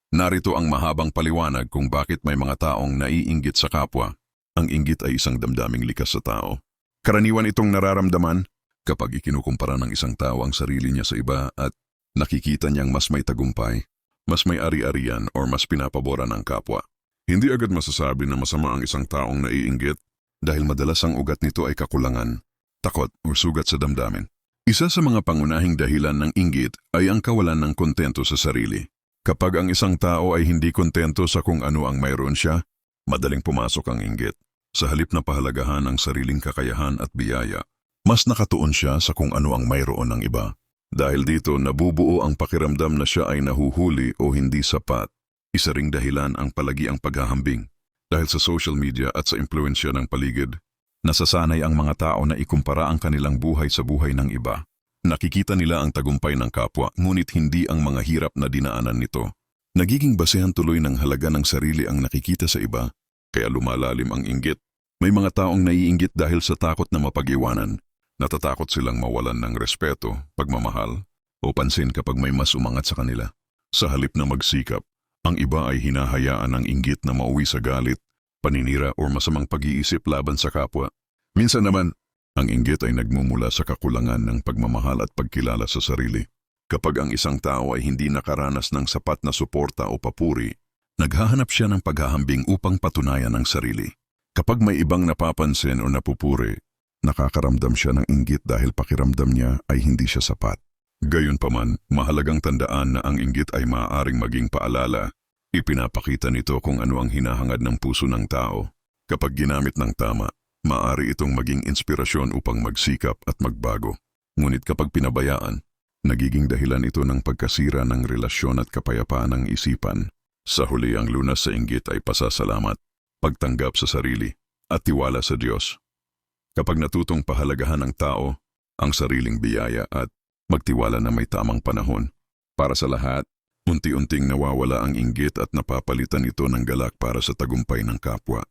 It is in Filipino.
Narito ang mahabang paliwanag kung bakit may mga taong naiinggit sa kapwa. Ang inggit ay isang damdaming likas sa tao. Karaniwan itong nararamdaman kapag ikinukumpara ng isang tao ang sarili niya sa iba at nakikita niyang mas may tagumpay, mas may ari-arian o mas pinapaboran ang kapwa. Hindi agad masasabi na masama ang isang taong naiinggit dahil madalas ang ugat nito ay kakulangan, takot o sugat sa damdamin. Isa sa mga pangunahing dahilan ng inggit ay ang kawalan ng kontento sa sarili. Kapag ang isang tao ay hindi kontento sa kung ano ang mayroon siya, madaling pumasok ang inggit. Sa halip na pahalagahan ang sariling kakayahan at biyaya, mas nakatuon siya sa kung ano ang mayroon ng iba. Dahil dito nabubuo ang pakiramdam na siya ay nahuhuli o hindi sapat. Isa ring dahilan ang palagiang paghahambing. Dahil sa social media at sa impluensya ng paligid, nasasanay ang mga tao na ikumpara ang kanilang buhay sa buhay ng iba. Nakikita nila ang tagumpay ng kapwa, ngunit hindi ang mga hirap na dinaanan nito. Nagiging basehan tuloy ng halaga ng sarili ang nakikita sa iba, kaya lumalalim ang inggit. May mga taong naiinggit dahil sa takot na mapag-iwanan. Natatakot silang mawalan ng respeto, pagmamahal, o pansin kapag may mas umangat sa kanila. Sa halip na magsikap, ang iba ay hinahayaan ng inggit na mauwi sa galit, paninira o masamang pag-iisip laban sa kapwa. Minsan naman, ang inggit ay nagmumula sa kakulangan ng pagmamahal at pagkilala sa sarili. Kapag ang isang tao ay hindi nakaranas ng sapat na suporta o papuri, naghahanap siya ng paghahambing upang patunayan ang sarili. Kapag may ibang napapansin o napupuri, nakakaramdam siya ng inggit dahil pakiramdam niya ay hindi siya sapat. Gayunpaman, mahalagang tandaan na ang inggit ay maaaring maging paalala. Ipinapakita nito kung ano ang hinahangad ng puso ng tao. Kapag ginamit ng tama, maaari itong maging inspirasyon upang magsikap at magbago. Ngunit kapag pinabayaan, nagiging dahilan ito ng pagkasira ng relasyon at kapayapaan ng isipan. Sa huli, ang lunas sa inggit ay pasasalamat, pagtanggap sa sarili, at tiwala sa Diyos. Kapag natutong pahalagahan ng tao, ang sariling biyaya at magtiwala na may tamang panahon. Para sa lahat, unti-unting nawawala ang inggit at napapalitan ito ng galak para sa tagumpay ng kapwa.